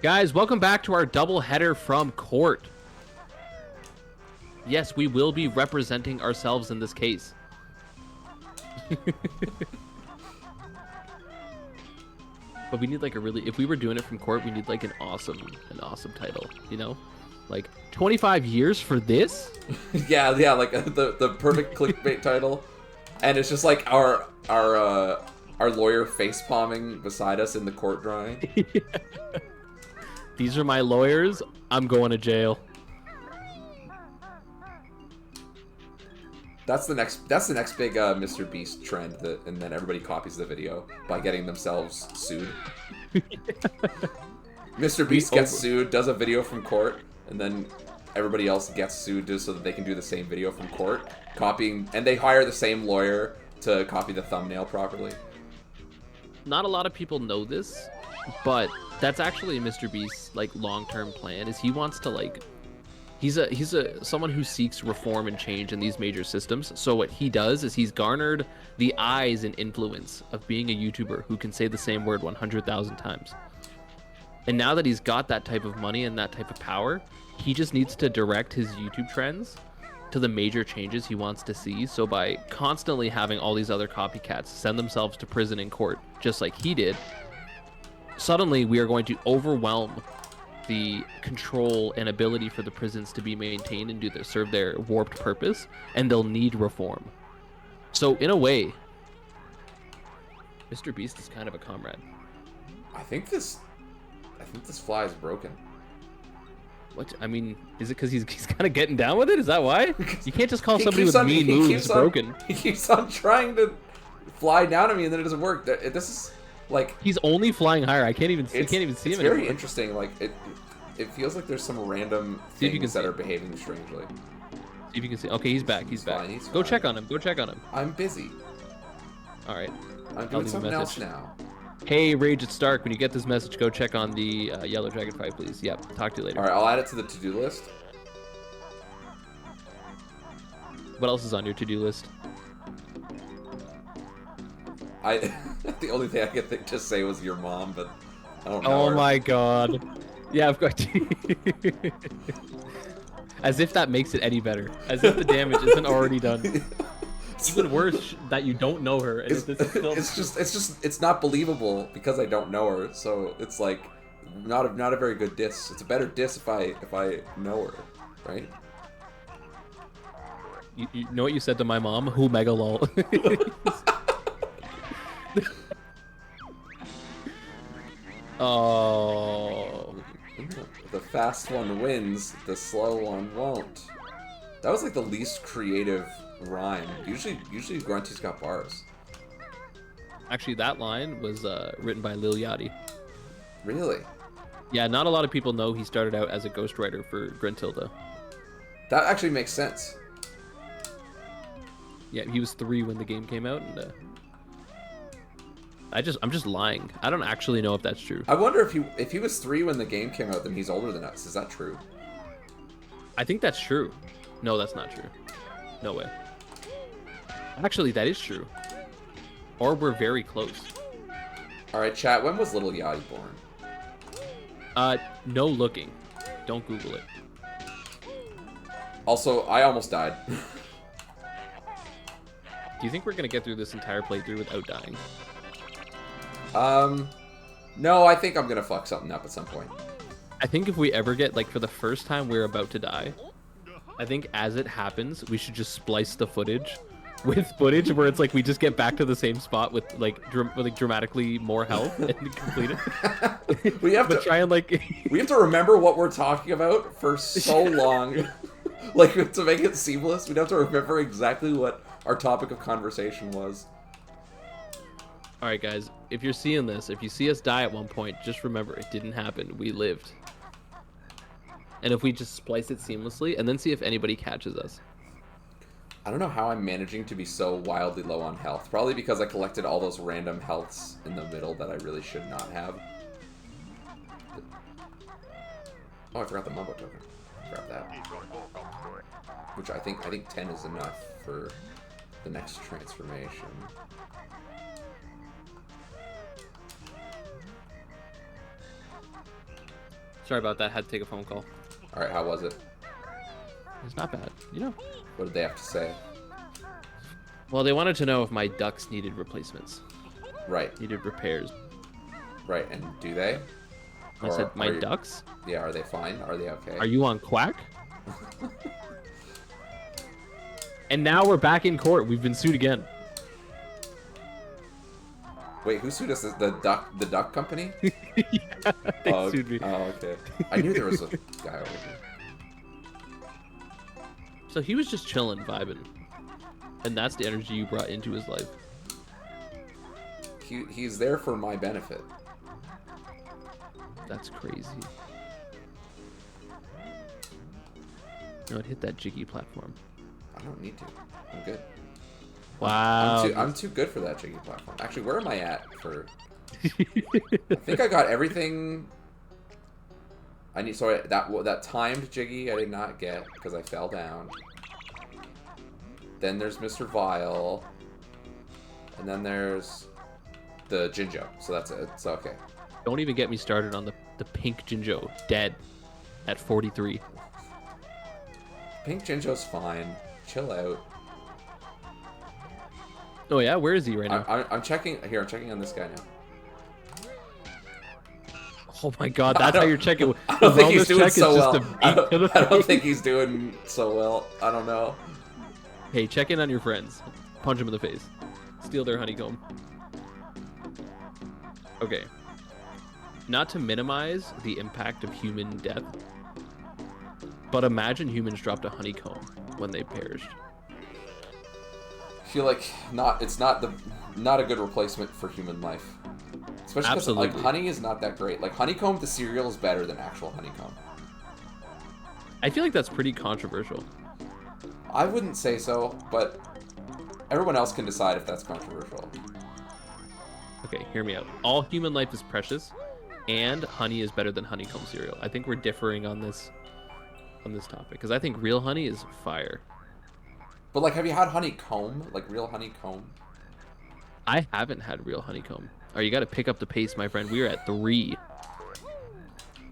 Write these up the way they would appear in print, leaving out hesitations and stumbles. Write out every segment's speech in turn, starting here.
Guys, welcome back to our double header from court. Yes, we will be representing ourselves in this case. But we need like a really, if we were doing it from court, we need like an awesome title, you know? Like 25 years for this? yeah, like the perfect clickbait title. And it's just like our lawyer face palming beside us in the court drawing. These are my lawyers. I'm going to jail. That's the next big Mr. Beast trend, and then everybody copies the video by getting themselves sued. Mr. Beast gets sued, does a video from court, and then everybody else gets sued just so that they can do the same video from court, copying, and they hire the same lawyer to copy the thumbnail properly. Not a lot of people know this, but that's actually Mr. Beast's like long-term plan. Is he wants to like, he's someone who seeks reform and change in these major systems. So what he does is he's garnered the eyes and influence of being a YouTuber who can say the same word 100,000 times. And now that he's got that type of money and that type of power, he just needs to direct his YouTube trends to the major changes he wants to see. So by constantly having all these other copycats send themselves to prison in court, just like he did, suddenly we are going to overwhelm the control and ability for the prisons to be maintained and serve their warped purpose, and they'll need reform. So in a way, Mr. Beast is kind of a comrade. I think this fly is broken. What? I mean, is it because he's kind of getting down with it? Is that why? You can't just call somebody with mean moves broken. He keeps on trying to fly down at me, and then it doesn't work. This is like he's only flying higher. I can't even see him. It's very interesting. Like it feels like there's some random things that are behaving strangely. See if you can see. Okay, he's back. He's back. Go check on him. Go check on him. I'm busy. All right. I'm doing something else now. Hey, Rage, it's Stark. When you get this message, go check on the Yellow Dragonfly, please. Yep, talk to you later. All right, I'll add it to the to-do list. What else is on your to-do list? The only thing I could think to say was your mom, but I don't know. Oh her. my god. Yeah, I've got As if that makes it any better. As if the damage isn't already done. Even worse that you don't know her. And it's not believable because I don't know her. So it's like not a very good diss. It's a better diss if I know her, right? You know what you said to my mom? Who mega lol. Oh. The fast one wins, the slow one won't. That was like the least creative rhyme. Usually Grunty's got bars. Actually, that line was written by Lil Yachty. Really? Yeah, not a lot of people know he started out as a ghostwriter for Gruntilda. That actually makes sense. Yeah, he was 3 when the game came out, and I'm just lying. I don't actually know if that's true. I wonder if he was 3 when the game came out, then he's older than us. Is that true? I think that's true. No, that's not true. No way. Actually, that is true. Or we're very close. Alright, chat, when was Little Yachty born? No looking. Don't Google it. Also, I almost died. Do you think we're gonna get through this entire playthrough without dying? No, I think I'm gonna fuck something up at some point. I think if we ever get, like, for the first time we're about to die, I think as it happens, we should just splice the footage with footage where it's like we just get back to the same spot with like dramatically more health and complete it. We have to try and like we have to remember what we're talking about for so long. Like, to make it seamless, we'd have to remember exactly what our topic of conversation was. All right, guys, if you're seeing this, if you see us die at one point, just remember it didn't happen. We lived. And if we just splice it seamlessly and then see if anybody catches us. I don't know how I'm managing to be so wildly low on health. Probably because I collected all those random healths in the middle that I really should not have. Oh, I forgot the Mumbo token. Grab that. Which I think 10 is enough for the next transformation. Sorry about that. Had to take a phone call. All right, how was it? It's not bad. You know. What did they have to say? Well, they wanted to know if my ducks needed replacements. Right. Needed repairs. Right, and do they? I said, my ducks? Yeah, are they fine? Are they okay? Are you on Quack? And now we're back in court. We've been sued again. Wait, who sued us? The duck company? Yeah, they sued me. Oh, okay. I knew there was a guy over here. So he was just chilling, vibing. And that's the energy you brought into his life. He's there for my benefit. That's crazy. No, it hit that jiggy platform. I don't need to. I'm good. Wow. I'm too good for that jiggy platform. Actually, where am I at for... I think I got everything... I need... Sorry, that timed jiggy I did not get because I fell down. Then there's Mr. Vile. And then there's the Jinjo. So that's it. It's okay. Don't even get me started on the pink Jinjo. Dead. At 43. Pink Jinjo's fine. Chill out. Oh yeah? Where is he right now? I'm checking... Here, I'm checking on this guy now. Oh my god, that's how you're checking. I don't think he's Wellness doing check so is just well. a beat to the I don't face. think he's doing so well. I don't know. Hey, check in on your friends. Punch them in the face. Steal their honeycomb. Okay. Not to minimize the impact of human death, but imagine humans dropped a honeycomb when they perished. I feel like it's not a good replacement for human life. Especially because like honey is not that great. Like honeycomb to cereal is better than actual honeycomb. I feel like that's pretty controversial. I wouldn't say so, but everyone else can decide if that's controversial. Okay, hear me out. All human life is precious, and honey is better than honeycomb cereal. I think we're differing on this topic because I think real honey is fire. But like, have you had honeycomb? Like real honeycomb? I haven't had real honeycomb. Oh, you got to pick up the pace, my friend. We are at 3.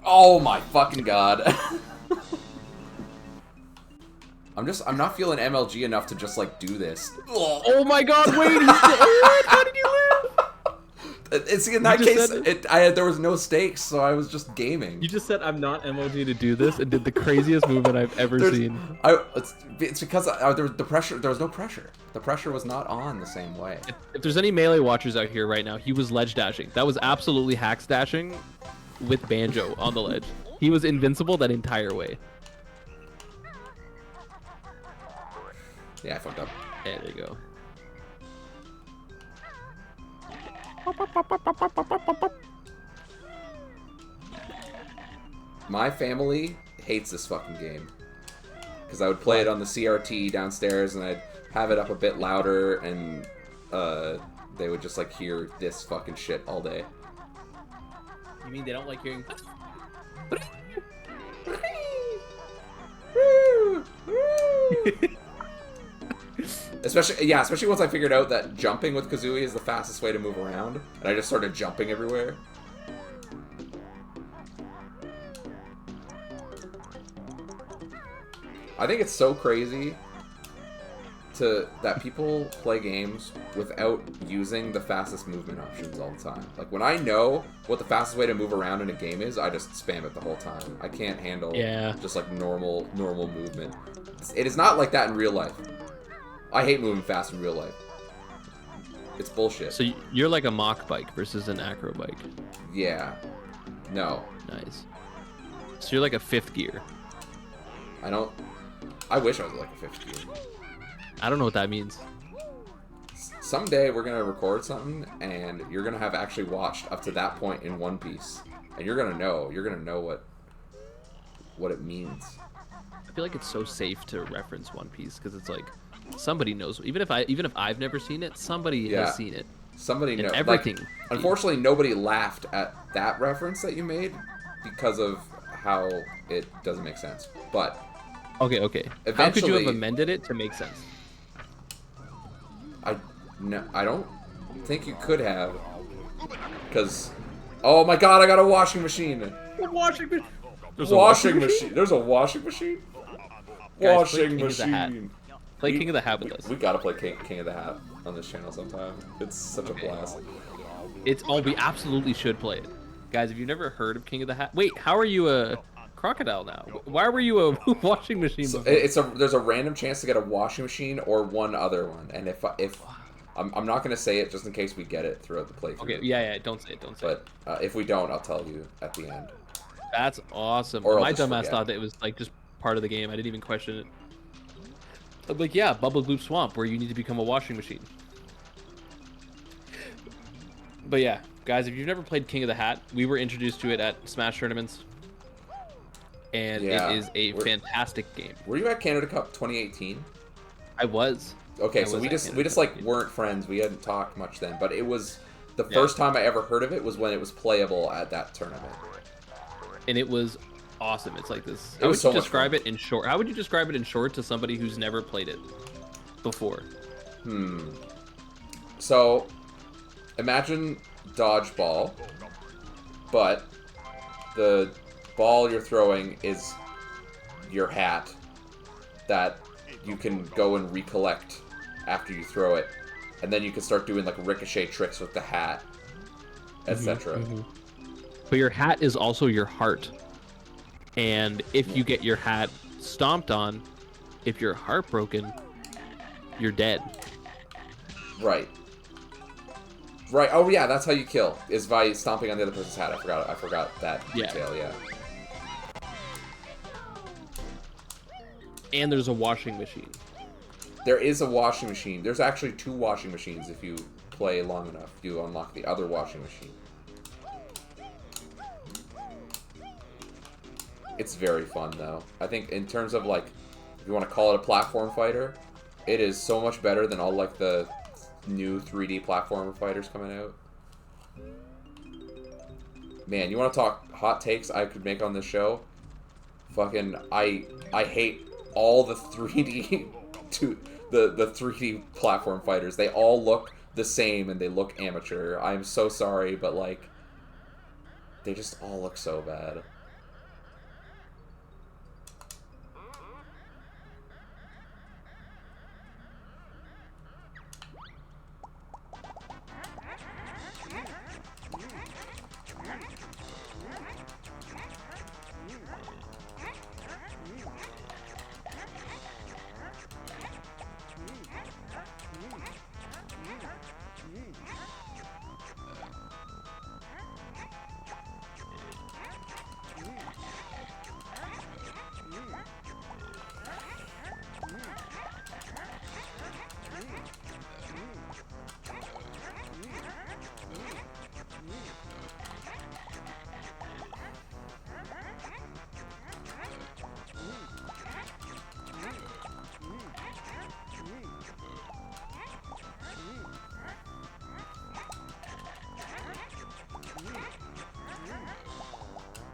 Oh my fucking god. I'm not feeling MLG enough to just like do this. Oh my god, wait, how did you live? It's in that case, there was no stakes, so I was just gaming. You just said I'm not MLG to do this and did the craziest movement I've ever seen. It's because there was the pressure. There was no pressure. The pressure was not on the same way. If there's any melee watchers out here right now, he was ledge dashing. That was absolutely hacks dashing with Banjo on the ledge. He was invincible that entire way. Yeah, I fucked up. Yeah, there you go. My family hates this fucking game. Because I would play it on the CRT downstairs and I'd have it up a bit louder and they would just like hear this fucking shit all day. You mean they don't like hearing... Especially once I figured out that jumping with Kazooie is the fastest way to move around, and I just started jumping everywhere. I think it's so crazy that people play games without using the fastest movement options all the time. Like when I know what the fastest way to move around in a game is, I just spam it the whole time. I can't handle just like normal movement. It is not like that in real life. I hate moving fast in real life. It's bullshit. So you're like a mock bike versus an acro bike. Yeah. No. Nice. So you're like a 5th gear. I wish I was like a 5th gear. I don't know what that means. Someday we're gonna record something and you're gonna have actually watched up to that point in One Piece. And you're gonna know what it means. I feel like it's so safe to reference One Piece because it's like somebody knows. Even if I've never seen it, somebody has seen it. Somebody knows everything. Like, unfortunately, nobody laughed at that reference that you made because of how it doesn't make sense. But okay. How could you have amended it to make sense? I don't think you could have, because oh my god, I got a washing machine. A washing machine. There's washing machine. There's a washing machine. Guys, Washing machine. Play King of the Hat with us. We gotta play King of the Hat on this channel sometime. It's such a blast. We absolutely should play it. Guys, if you've never heard of King of the Hat... Wait, how are you a crocodile now? Why were you a washing machine before? There's a random chance to get a washing machine or one other one. And if I'm not going to say it just in case we get it throughout the playthrough. Okay, yeah, don't say it, But if we don't, I'll tell you at the end. That's awesome. Or my dumbass thought that it was like just part of the game. I didn't even question it. I'm like, yeah, Bubble Gloop Swamp, where you need to become a washing machine. But yeah, guys, if you've never played King of the Hat, we were introduced to it at Smash tournaments. And it is a fantastic game. Were you at Canada Cup 2018? I was. Okay, so we just like weren't friends. We hadn't talked much then, but it was the first time I ever heard of it was when it was playable at that tournament. And it was awesome. It's like this. How would you describe it in short? How would you describe it in short to somebody who's never played it before? So, imagine dodgeball, but the ball you're throwing is your hat that you can go and recollect after you throw it, and then you can start doing like ricochet tricks with the hat, etc. But your hat is also your heart, and if you get your hat stomped on, if you're heartbroken, you're dead. Right. Oh yeah, that's how you kill, is by stomping on the other person's hat. I forgot that detail. Yeah. And there's a washing machine. There is a washing machine. There's actually 2 washing machines if you play long enough. You unlock the other washing machine. It's very fun, though. I think in terms of, like, if you want to call it a platform fighter, it is so much better than all, like, the new 3D platformer fighters coming out. Man, you want to talk hot takes I could make on this show? Fucking, I hate all the 3D the 3D platform fighters. They all look the same and they look amateur. I'm so sorry, but like they just all look so bad.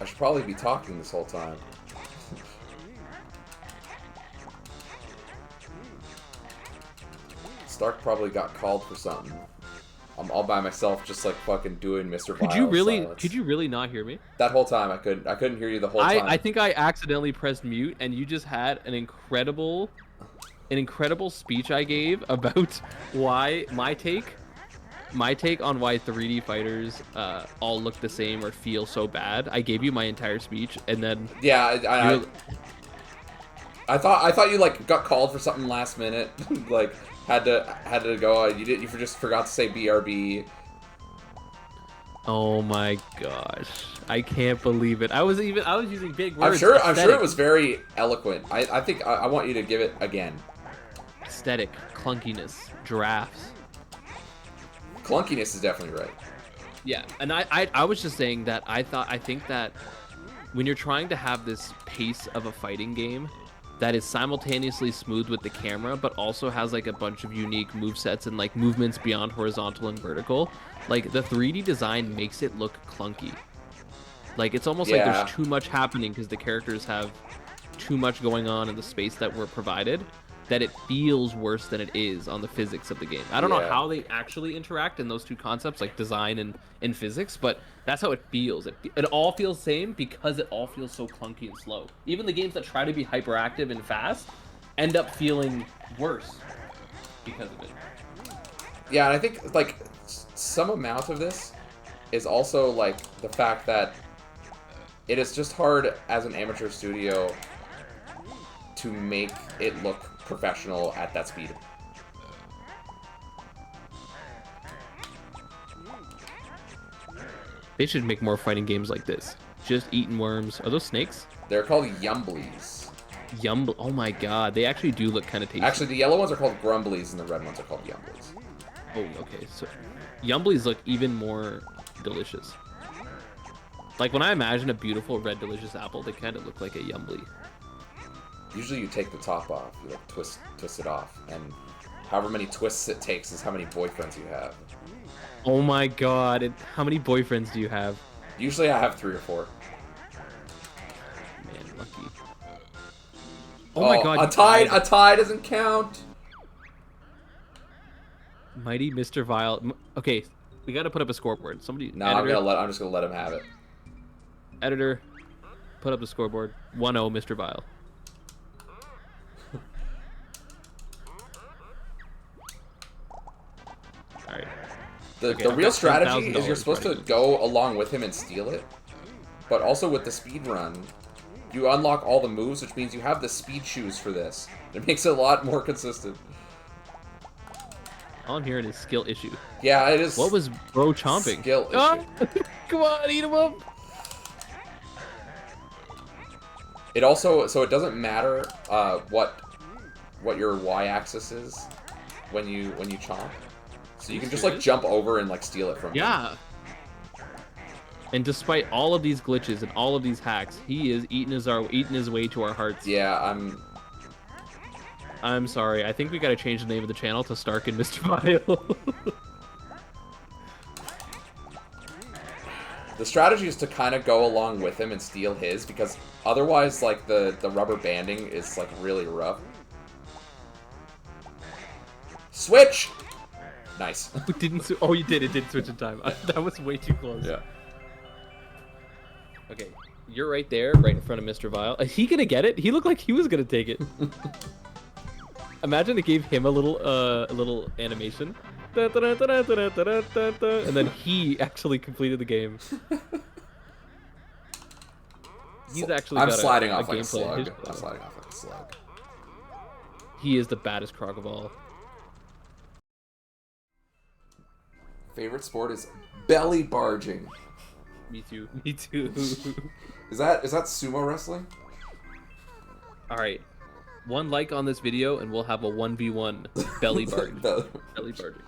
I should probably be talking this whole time. Stark probably got called for something. I'm all by myself, just like fucking doing Mr. Could you really not hear me? That whole time I couldn't hear you the whole time. I think I accidentally pressed mute, and you just had an incredible speech I gave about why my take on why 3D fighters all look the same or feel so bad. I gave you my entire speech, and then I thought you like got called for something last minute, like had to go. You just forgot to say BRB. Oh my gosh, I can't believe it. I was using big words. I'm sure it was very eloquent. I think I want you to give it again. Aesthetic, clunkiness, giraffes. Clunkiness is definitely right. Yeah, and I was just saying that I think that when you're trying to have this pace of a fighting game that is simultaneously smooth with the camera, but also has like a bunch of unique movesets and like movements beyond horizontal and vertical, like the 3D design makes it look clunky. Like it's almost like there's too much happening because the characters have too much going on in the space that we're provided. that it feels worse than it is on the physics of the game. I don't know how they actually interact in those two concepts, like design and physics, but that's how it feels. It all feels the same because it all feels so clunky and slow. Even the games that try to be hyperactive and fast end up feeling worse because of it. Yeah, and I think, like, some amount of this is also, like, the fact that it is just hard as an amateur studio to make it look professional at that speed. They should make more fighting games like this. Just eating worms. Are those snakes? They're called Yumblies. Oh my god, they actually do look kind of tasty. Actually, the yellow ones are called Grumblies, and the red ones are called Yumblies. Oh, okay. So, Yumblies look even more delicious. Like, when I imagine a beautiful red delicious apple, they kind of look like a Yumbly. Usually you take the top off, you like twist it off, and however many twists it takes is how many boyfriends you have. Oh my god, how many boyfriends do you have? Usually I have 3 or 4. Man, lucky. Oh my god, a tie doesn't count! Mighty Mr. Vile. Okay, we gotta put up a scoreboard. Somebody. No, I'm just gonna let him have it. Editor, put up the scoreboard. 1-0, Mr. Vile. All right. The real strategy is you're supposed to go along with him and steal it, but also with the speed run, you unlock all the moves, which means you have the speed shoes for this. It makes it a lot more consistent. All I'm hearing is skill issue. Yeah, it is. What was bro chomping? Skill issue. Come on, eat him up. It also, so it doesn't matter what your y-axis is when you chomp. So you can just like jump over and like steal it from him. Yeah. And despite all of these glitches and all of these hacks, he is eating his way to our hearts. Yeah, I'm sorry. I think we gotta change the name of the channel to Stark and Mr. Vile. The strategy is to kind of go along with him and steal his, because otherwise, like, the rubber banding is, like, really rough. Switch! Nice. Oh, you did. It did switch in time. That was way too close. Yeah. Okay, you're right there, right in front of Mr. Vile. Is he gonna get it? He looked like he was gonna take it. Imagine it gave him a little animation. And then he actually completed the game. He's actually I'm got sliding a off like a gameplay. slug. I'm sliding off like a slug. He is the baddest croc of all. Favorite sport is belly barging. Me too. Me too. Is that sumo wrestling? All right. 1 like on this video, and we'll have a 1v1 belly barging. Belly barging.